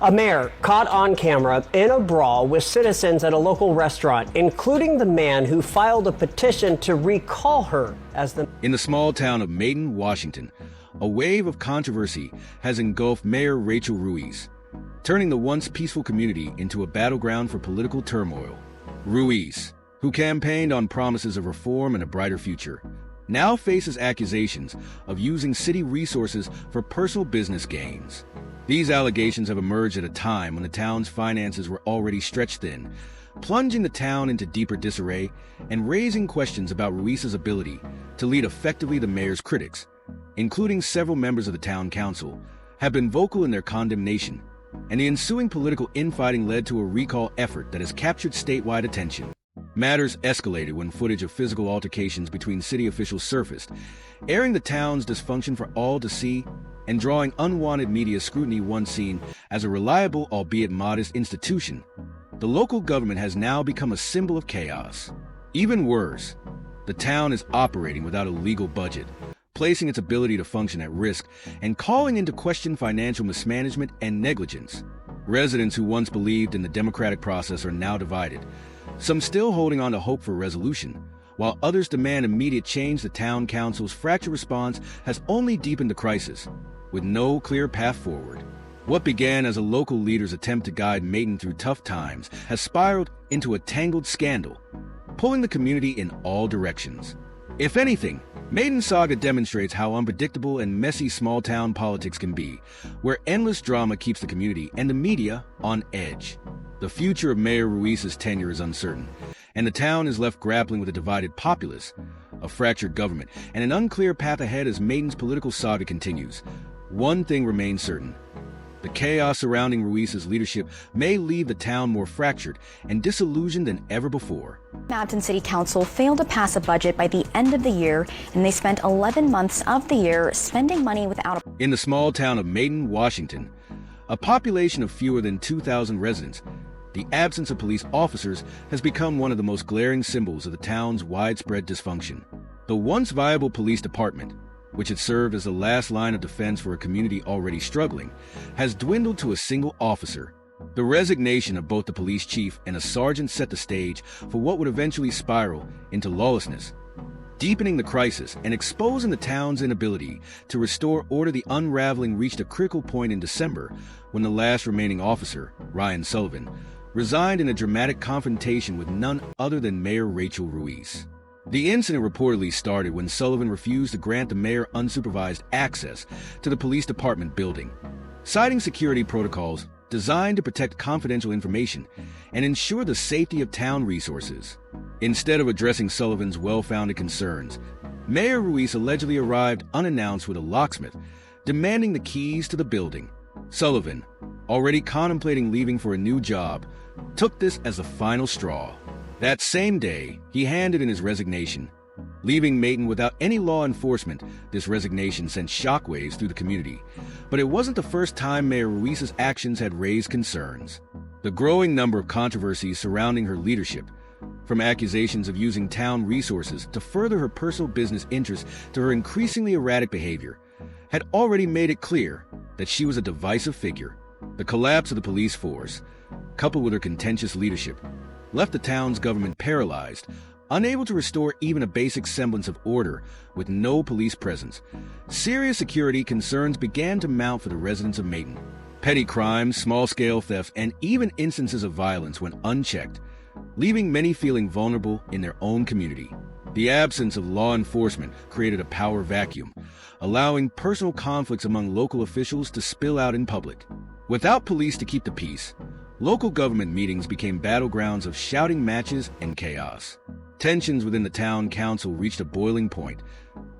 A mayor caught on camera in a brawl with citizens at a local restaurant, including the man who filed a petition to recall her as the... In the small town of Maiden, Washington, a wave of controversy has engulfed Mayor Rachel Ruiz, turning the once peaceful community into a battleground for political turmoil. Ruiz, who campaigned on promises of reform and a brighter future, now faces accusations of using city resources for personal business gains. These allegations have emerged at a time when the town's finances were already stretched thin, plunging the town into deeper disarray and raising questions about Ruiz's ability to lead effectively. The mayor's critics, including several members of the town council, have been vocal in their condemnation, and the ensuing political infighting led to a recall effort that has captured statewide attention. Matters escalated when footage of physical altercations between city officials surfaced, airing the town's dysfunction for all to see and drawing unwanted media scrutiny. Once seen as a reliable, albeit modest, institution, the local government has now become a symbol of chaos. Even worse, the town is operating without a legal budget, placing its ability to function at risk and calling into question financial mismanagement and negligence. Residents who once believed in the democratic process are now divided, some still holding on to hope for resolution, while others demand immediate change. The town council's fractured response has only deepened the crisis, with no clear path forward. What began as a local leader's attempt to guide Maiden through tough times has spiraled into a tangled scandal, pulling the community in all directions. If anything, Maiden's saga demonstrates how unpredictable and messy small-town politics can be, where endless drama keeps the community and the media on edge. The future of Mayor Ruiz's tenure is uncertain, and the town is left grappling with a divided populace, a fractured government, and an unclear path ahead as Maiden's political saga continues. One thing remains certain: the chaos surrounding Ruiz's leadership may leave the town more fractured and disillusioned than ever before. Mountain City Council failed to pass a budget by the end of the year, and they spent 11 months of the year spending money without a... In the small town of Maiden, Washington, a population of fewer than 2,000 residents, the absence of police officers has become one of the most glaring symbols of the town's widespread dysfunction. The once viable police department, which had served as the last line of defense for a community already struggling, has dwindled to a single officer. The resignation of both the police chief and a sergeant set the stage for what would eventually spiral into lawlessness, deepening the crisis and exposing the town's inability to restore order. The unraveling reached a critical point in December when the last remaining officer, Ryan Sullivan, resigned in a dramatic confrontation with none other than Mayor Rachel Ruiz. The incident reportedly started when Sullivan refused to grant the mayor unsupervised access to the police department building, citing security protocols designed to protect confidential information and ensure the safety of town resources. Instead of addressing Sullivan's well-founded concerns, Mayor Ruiz allegedly arrived unannounced with a locksmith, demanding the keys to the building. Sullivan, already contemplating leaving for a new job, took this as the final straw. That same day, he handed in his resignation, leaving Maiden without any law enforcement. This resignation sent shockwaves through the community, but it wasn't the first time Mayor Ruiz's actions had raised concerns. The growing number of controversies surrounding her leadership, from accusations of using town resources to further her personal business interests to her increasingly erratic behavior, had already made it clear that she was a divisive figure. The collapse of the police force, coupled with her contentious leadership, left the town's government paralyzed, unable to restore even a basic semblance of order. With no police presence, serious security concerns began to mount for the residents of Maiden. Petty crimes, small-scale thefts, and even instances of violence went unchecked, leaving many feeling vulnerable in their own community. The absence of law enforcement created a power vacuum, allowing personal conflicts among local officials to spill out in public. Without police to keep the peace, local government meetings became battlegrounds of shouting matches and chaos. Tensions within the town council reached a boiling point,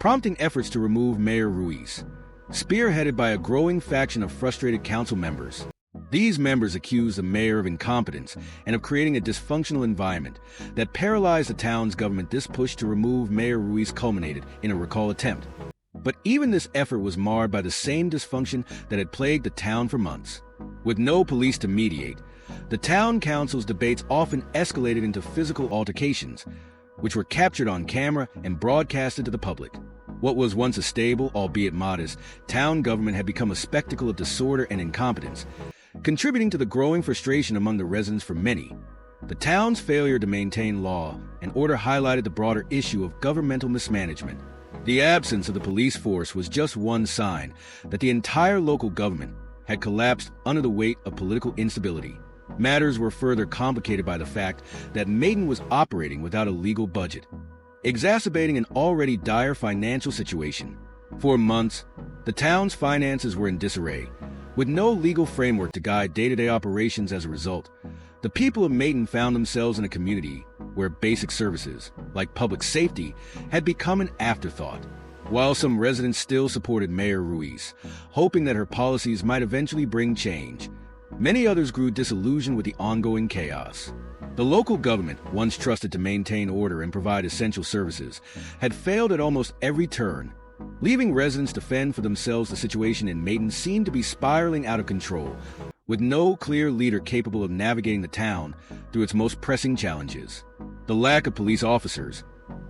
prompting efforts to remove Mayor Ruiz, spearheaded by a growing faction of frustrated council members. These members accused the mayor of incompetence and of creating a dysfunctional environment that paralyzed the town's government. This push to remove Mayor Ruiz culminated in a recall attempt. But even this effort was marred by the same dysfunction that had plagued the town for months. With no police to mediate, the town council's debates often escalated into physical altercations, which were captured on camera and broadcasted to the public. What was once a stable, albeit modest, town government had become a spectacle of disorder and incompetence, Contributing to the growing frustration among the residents for many, the town's failure to maintain law and order highlighted the broader issue of governmental mismanagement. The absence of the police force was just one sign that the entire local government had collapsed under the weight of political instability. Matters were further complicated by the fact that Maiden was operating without a legal budget, exacerbating an already dire financial situation. For months, the town's finances were in disarray, with no legal framework to guide day-to-day operations. As a result, the people of Maiden found themselves in a community where basic services, like public safety, had become an afterthought. While some residents still supported Mayor Ruiz, hoping that her policies might eventually bring change, many others grew disillusioned with the ongoing chaos. The local government, once trusted to maintain order and provide essential services, had failed at almost every turn. Leaving residents to fend for themselves, the situation in Maiden seemed to be spiraling out of control, with no clear leader capable of navigating the town through its most pressing challenges. The lack of police officers,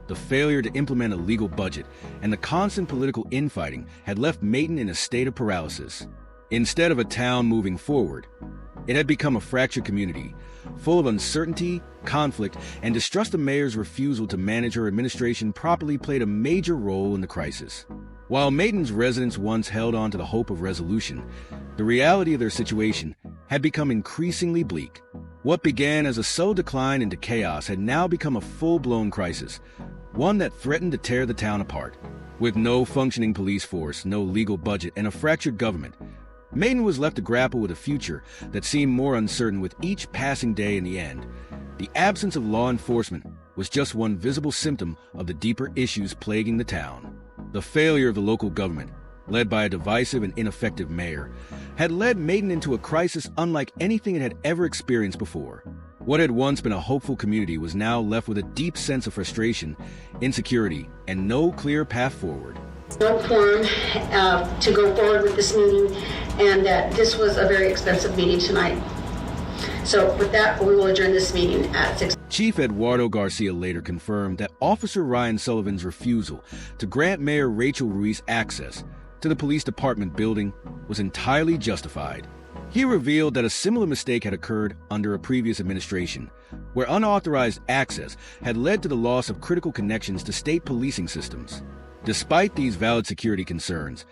the failure to implement a legal budget, and the constant political infighting had left Maiden in a state of paralysis. Instead of a town moving forward, it had become a fractured community, full of uncertainty, conflict, and distrust. The mayor's refusal to manage her administration properly played a major role in the crisis. While Maiden's residents once held on to the hope of resolution, the reality of their situation had become increasingly bleak. What began as a slow decline into chaos had now become a full-blown crisis, one that threatened to tear the town apart. With no functioning police force, no legal budget, and a fractured government, Maiden was left to grapple with a future that seemed more uncertain with each passing day. In the end, the absence of law enforcement was just one visible symptom of the deeper issues plaguing the town. The failure of the local government, led by a divisive and ineffective mayor, had led Maiden into a crisis unlike anything it had ever experienced before. What had once been a hopeful community was now left with a deep sense of frustration, insecurity, and no clear path forward. No quorum to go forward with this meeting, and that this was a very expensive meeting tonight. So with that, we will adjourn this meeting at 6. Chief Eduardo Garcia later confirmed that Officer Ryan Sullivan's refusal to grant Mayor Rachel Ruiz access to the police department building was entirely justified. He revealed that a similar mistake had occurred under a previous administration, where unauthorized access had led to the loss of critical connections to state policing systems. Despite these valid security concerns,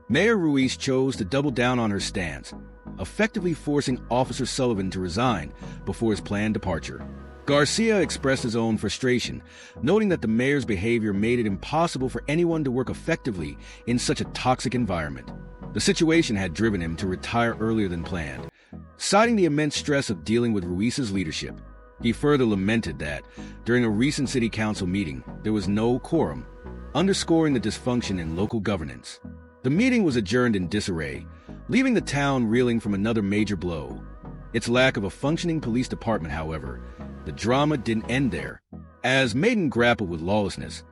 Mayor Ruiz chose to double down on her stance, effectively forcing Officer Sullivan to resign before his planned departure. Garcia expressed his own frustration, noting that the mayor's behavior made it impossible for anyone to work effectively in such a toxic environment. The situation had driven him to retire earlier than planned, citing the immense stress of dealing with Ruiz's leadership. He further lamented that, during a recent city council meeting, there was no quorum, underscoring the dysfunction in local governance. The meeting was adjourned in disarray, leaving the town reeling from another major blow. Its lack of a functioning police department, however, the drama didn't end there. As Maiden grappled with lawlessness,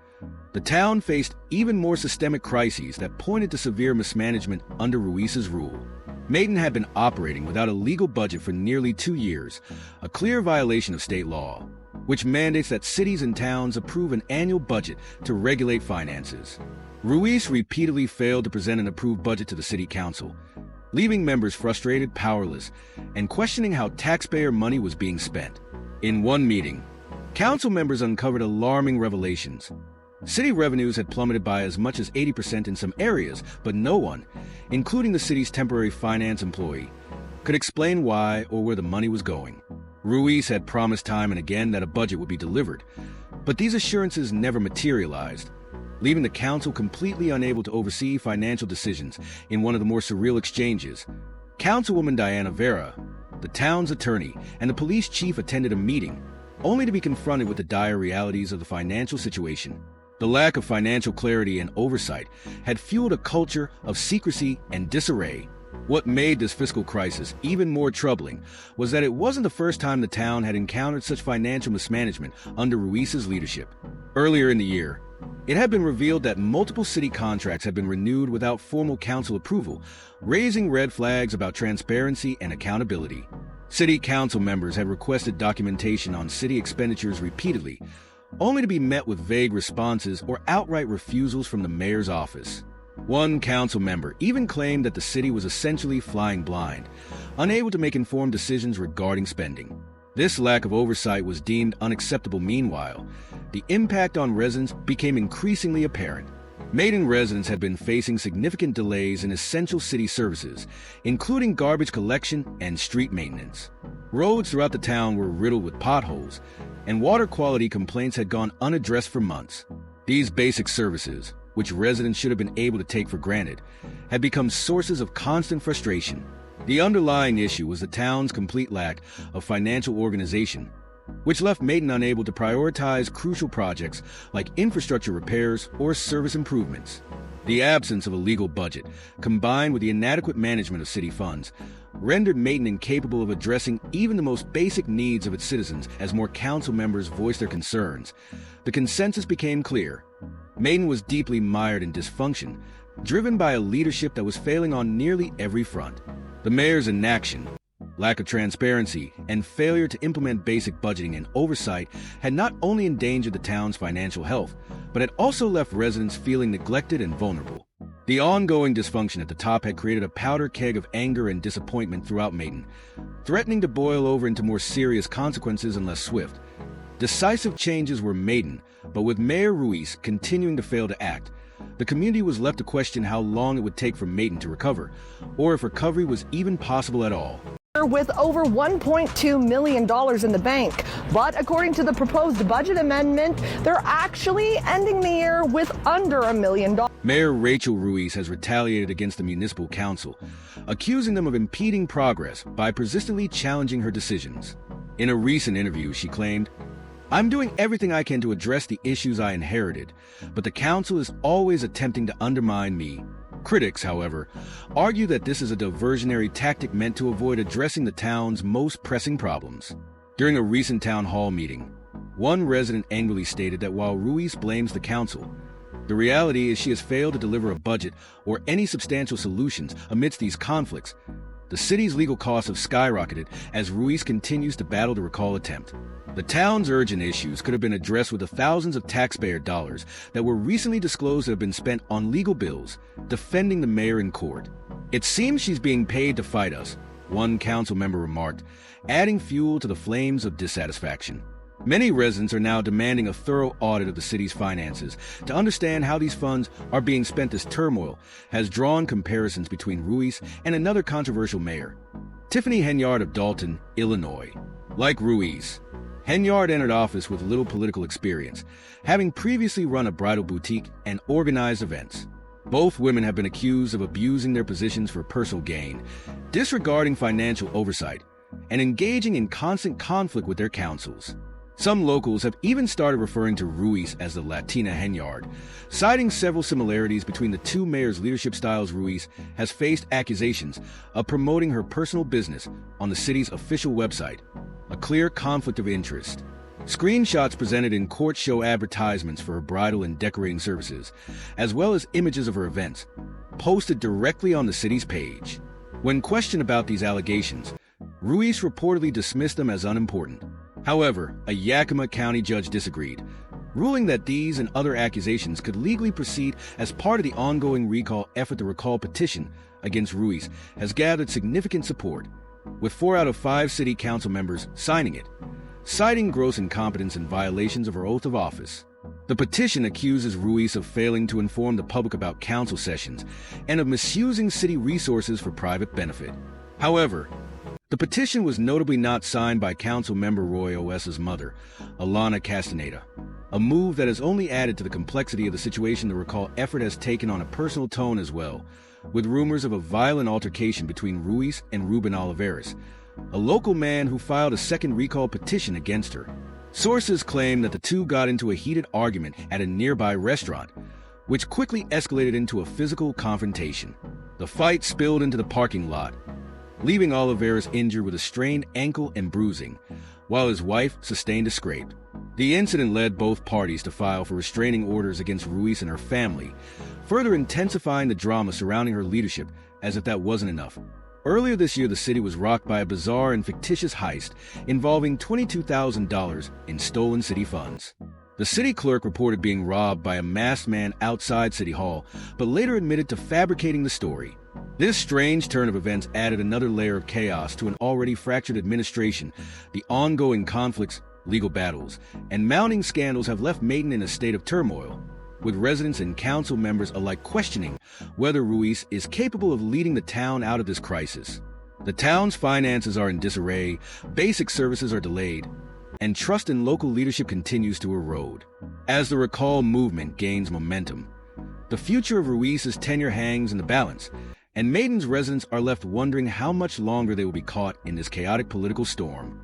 the town faced even more systemic crises that pointed to severe mismanagement under Ruiz's rule. Maiden had been operating without a legal budget for nearly 2 years, a clear violation of state law, which mandates that cities and towns approve an annual budget to regulate finances. Ruiz repeatedly failed to present an approved budget to the city council, leaving members frustrated, powerless, and questioning how taxpayer money was being spent. In one meeting, council members uncovered alarming revelations. City revenues had plummeted by as much as 80% in some areas, but no one, including the city's temporary finance employee, could explain why or where the money was going. Ruiz had promised time and again that a budget would be delivered, but these assurances never materialized, leaving the council completely unable to oversee financial decisions. In one of the more surreal exchanges, Councilwoman Diana Vera, the town's attorney, and the police chief attended a meeting, only to be confronted with the dire realities of the financial situation. The lack of financial clarity and oversight had fueled a culture of secrecy and disarray. What made this fiscal crisis even more troubling was that it wasn't the first time the town had encountered such financial mismanagement under Ruiz's leadership. Earlier in the year, it had been revealed that multiple city contracts had been renewed without formal council approval, raising red flags about transparency and accountability. City council members had requested documentation on city expenditures repeatedly, only to be met with vague responses or outright refusals from the mayor's office. One council member even claimed that the city was essentially flying blind, unable to make informed decisions regarding spending. This lack of oversight was deemed unacceptable. Meanwhile, the impact on residents became increasingly apparent. Maiden residents had been facing significant delays in essential city services, including garbage collection and street maintenance. Roads throughout the town were riddled with potholes, and water quality complaints had gone unaddressed for months. These basic services, which residents should have been able to take for granted, had become sources of constant frustration. The underlying issue was the town's complete lack of financial organization, which left Maiden unable to prioritize crucial projects like infrastructure repairs or service improvements. The absence of a legal budget, combined with the inadequate management of city funds, rendered Maiden incapable of addressing even the most basic needs of its citizens. As more council members voiced their concerns, the consensus became clear. Maiden was deeply mired in dysfunction, driven by a leadership that was failing on nearly every front. The mayor's inaction, lack of transparency, and failure to implement basic budgeting and oversight had not only endangered the town's financial health, but had also left residents feeling neglected and vulnerable. The ongoing dysfunction at the top had created a powder keg of anger and disappointment throughout Maiden, threatening to boil over into more serious consequences unless swift. Decisive changes were Maiden, but with Mayor Ruiz continuing to fail to act, the community was left to question how long it would take for Maiden to recover, or if recovery was even possible at all. With over $1.2 million in the bank. But according to the proposed budget amendment, they're actually ending the year with under $1 million. Mayor Rachel Ruiz has retaliated against the municipal council, accusing them of impeding progress by persistently challenging her decisions. In a recent interview, she claimed, "I'm doing everything I can to address the issues I inherited, but the council is always attempting to undermine me." Critics, however, argue that this is a diversionary tactic meant to avoid addressing the town's most pressing problems. During a recent town hall meeting, one resident angrily stated that while Ruiz blames the council, the reality is she has failed to deliver a budget or any substantial solutions amidst these conflicts. The city's legal costs have skyrocketed as Ruiz continues to battle the recall attempt. The town's urgent issues could have been addressed with the thousands of taxpayer dollars that were recently disclosed to have been spent on legal bills, defending the mayor in court. "It seems she's being paid to fight us," one council member remarked, adding fuel to the flames of dissatisfaction. Many residents are now demanding a thorough audit of the city's finances to understand how these funds are being spent. This turmoil has drawn comparisons between Ruiz and another controversial mayor, Tiffany Henyard of Dalton, Illinois. Like Ruiz, Henyard entered office with little political experience, having previously run a bridal boutique and organized events. Both women have been accused of abusing their positions for personal gain, disregarding financial oversight, and engaging in constant conflict with their councils. Some locals have even started referring to Ruiz as the Latina Henyard, citing several similarities between the two mayors' leadership styles. Ruiz has faced accusations of promoting her personal business on the city's official website, a clear conflict of interest. Screenshots presented in court show advertisements for her bridal and decorating services, as well as images of her events, posted directly on the city's page. When questioned about these allegations, Ruiz reportedly dismissed them as unimportant. However, a Yakima County judge disagreed, ruling that these and other accusations could legally proceed as part of the ongoing recall effort. The recall petition against Ruiz has gathered significant support, with 4 out of 5 city council members signing it, citing gross incompetence and violations of her oath of office. The petition accuses Ruiz of failing to inform the public about council sessions and of misusing city resources for private benefit. However, the petition was notably not signed by council member Roy O.S.'s mother, Alana Castaneda, a move that has only added to the complexity of the situation. The recall effort has taken on a personal tone as well, with rumors of a violent altercation between Ruiz and Ruben Olivares, a local man who filed a second recall petition against her. Sources claim that the two got into a heated argument at a nearby restaurant, which quickly escalated into a physical confrontation. The fight spilled into the parking lot, leaving Olivares injured with a strained ankle and bruising, while his wife sustained a scrape. The incident led both parties to file for restraining orders against Ruiz and her family, further intensifying the drama surrounding her leadership. As if that wasn't enough, earlier this year the city was rocked by a bizarre and fictitious heist involving $22,000 in stolen city funds. The city clerk reported being robbed by a masked man outside City Hall, but later admitted to fabricating the story. This strange turn of events added another layer of chaos to an already fractured administration. The ongoing conflicts, legal battles, and mounting scandals have left Maiden in a state of turmoil, with residents and council members alike questioning whether Ruiz is capable of leading the town out of this crisis. The town's finances are in disarray, basic services are delayed, and trust in local leadership continues to erode. As the recall movement gains momentum, the future of Ruiz's tenure hangs in the balance, and Maiden's residents are left wondering how much longer they will be caught in this chaotic political storm.